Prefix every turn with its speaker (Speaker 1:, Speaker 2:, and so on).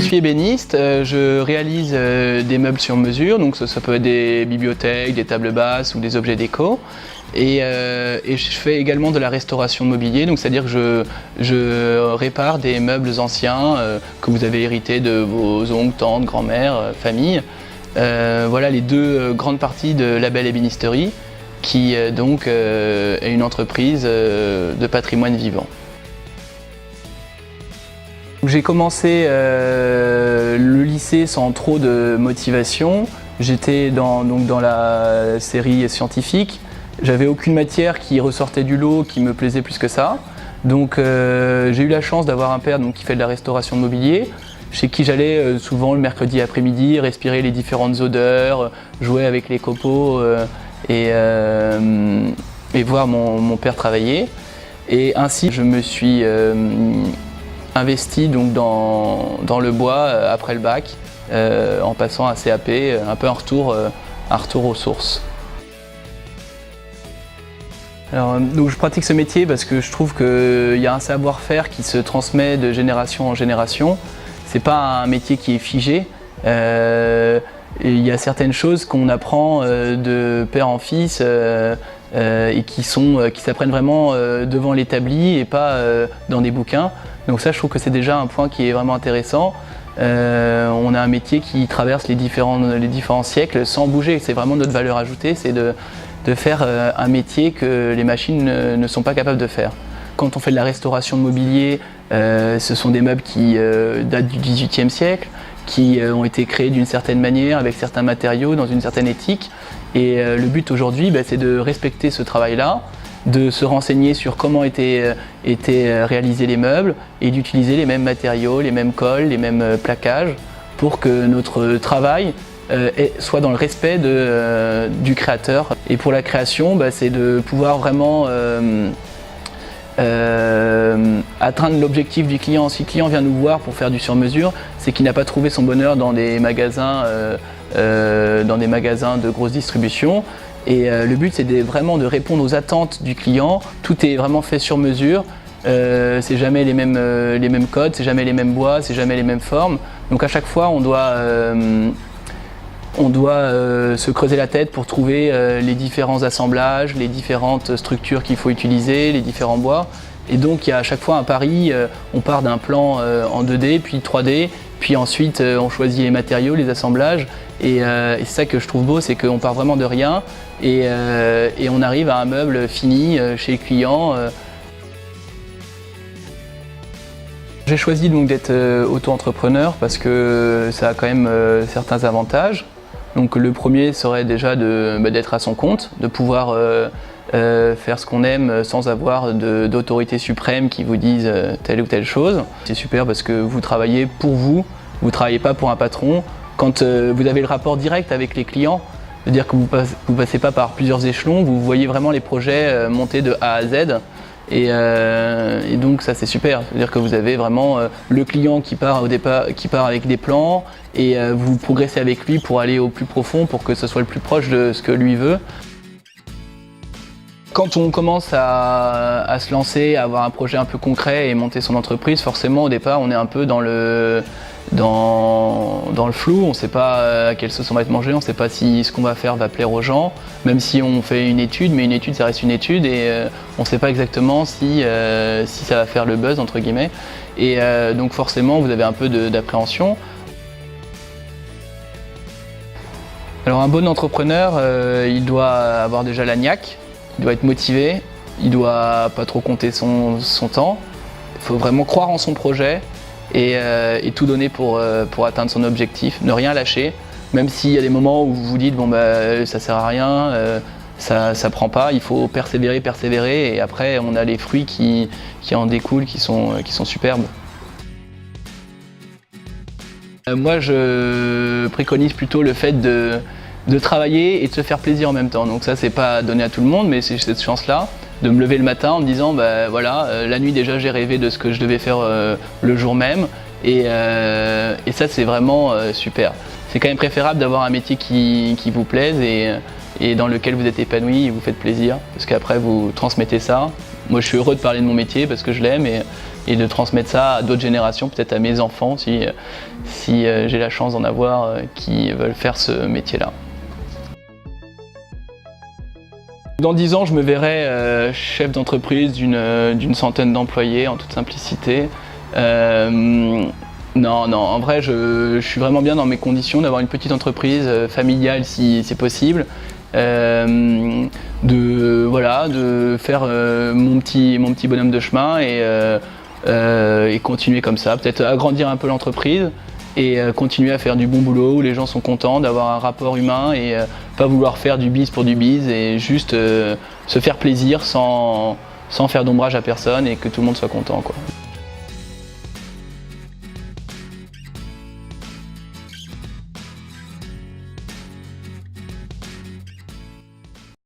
Speaker 1: suis ébéniste, je réalise des meubles sur mesure, donc ça peut être des bibliothèques, des tables basses ou des objets déco. Et je fais également de la restauration de mobilier, donc c'est-à-dire que je répare des meubles anciens que vous avez hérités de vos oncles, tantes, grand-mères, famille. Voilà les deux grandes parties de Label Ébénisterie, qui donc est une entreprise de patrimoine vivant. J'ai commencé le lycée sans trop de motivation. J'étais dans la série scientifique. J'avais aucune matière qui ressortait du lot qui me plaisait plus que ça. Donc j'ai eu la chance d'avoir un père qui fait de la restauration de mobilier, chez qui j'allais souvent le mercredi après-midi respirer les différentes odeurs, jouer avec les copeaux et voir mon père travailler. Et ainsi je me suis investi dans le bois après le bac, en passant un CAP, un peu un retour aux sources. Alors, donc je pratique ce métier parce que je trouve qu'il y a un savoir-faire qui se transmet de génération en génération. C'est pas un métier qui est figé. Il y a certaines choses qu'on apprend de père en fils et qui s'apprennent vraiment devant l'établi et pas dans des bouquins. Donc ça, je trouve que c'est déjà un point qui est vraiment intéressant. On a un métier qui traverse les différents siècles sans bouger. C'est vraiment notre valeur ajoutée, c'est de faire un métier que les machines ne sont pas capables de faire. Quand on fait de la restauration de mobilier, ce sont des meubles qui datent du XVIIIe siècle, qui ont été créés d'une certaine manière, avec certains matériaux, dans une certaine éthique. Et le but aujourd'hui, c'est de respecter ce travail-là, de se renseigner sur comment étaient réalisés les meubles et d'utiliser les mêmes matériaux, les mêmes colles, les mêmes plaquages pour que notre travail soit dans le respect du créateur. Et pour la création, c'est de pouvoir vraiment atteindre l'objectif du client. Si le client vient nous voir pour faire du sur-mesure, c'est qu'il n'a pas trouvé son bonheur dans des magasins de grosse distribution. Et le but, c'est vraiment de répondre aux attentes du client. Tout est vraiment fait sur mesure. C'est jamais les mêmes codes, c'est jamais les mêmes bois, c'est jamais les mêmes formes. Donc à chaque fois, on doit se creuser la tête pour trouver les différents assemblages, les différentes structures qu'il faut utiliser, les différents bois. Et donc il y a à chaque fois un pari, on part d'un plan en 2D, puis 3D, puis ensuite on choisit les matériaux, les assemblages. Et c'est ça que je trouve beau, c'est qu'on part vraiment de rien et on arrive à un meuble fini chez le client. J'ai choisi donc d'être auto-entrepreneur parce que ça a quand même certains avantages. Donc le premier serait déjà d'être à son compte, de pouvoir faire ce qu'on aime sans avoir d'autorité suprême qui vous dise telle ou telle chose. C'est super parce que vous travaillez pour vous ne travaillez pas pour un patron. Quand vous avez le rapport direct avec les clients, c'est-à-dire que vous ne passez pas par plusieurs échelons, vous voyez vraiment les projets monter de A à Z. Et donc ça c'est super, c'est-à-dire que vous avez vraiment le client qui part au départ, qui part avec des plans et vous progressez avec lui pour aller au plus profond pour que ce soit le plus proche de ce que lui veut. Quand on commence à se lancer, à avoir un projet un peu concret et monter son entreprise, forcément au départ on est un peu dans le flou, on ne sait pas à quelle sauce on va être mangé, on ne sait pas si ce qu'on va faire va plaire aux gens, même si on fait une étude, mais une étude ça reste une étude et on ne sait pas exactement si ça va faire le buzz entre guillemets. Et donc forcément vous avez un peu d'appréhension. Alors un bon entrepreneur, il doit avoir déjà la niaque, il doit être motivé, il doit pas trop compter son temps, il faut vraiment croire en son projet. Et tout donner pour atteindre son objectif, ne rien lâcher, même s'il y a des moments où vous vous dites bon ça sert à rien, ça prend pas, il faut persévérer et après on a les fruits qui en découlent qui sont superbes. Moi je préconise plutôt le fait de travailler et de se faire plaisir en même temps, donc ça c'est pas donné à tout le monde mais c'est cette chance là. De me lever le matin en me disant voilà, la nuit déjà j'ai rêvé de ce que je devais faire le jour même et ça c'est vraiment super. C'est quand même préférable d'avoir un métier qui vous plaise et dans lequel vous êtes épanoui et vous faites plaisir parce qu'après vous transmettez ça. Moi je suis heureux de parler de mon métier parce que je l'aime et de transmettre ça à d'autres générations, peut-être à mes enfants si j'ai la chance d'en avoir qui veulent faire ce métier-là. Dans 10 ans, je me verrai chef d'entreprise d'une centaine d'employés en toute simplicité. Non, en vrai, je suis vraiment bien dans mes conditions d'avoir une petite entreprise familiale si c'est possible. De faire mon petit bonhomme de chemin et continuer comme ça, peut-être agrandir un peu l'entreprise et continuer à faire du bon boulot où les gens sont contents, d'avoir un rapport humain et pas vouloir faire du biz pour du biz et juste se faire plaisir sans faire d'ombrage à personne et que tout le monde soit content, quoi.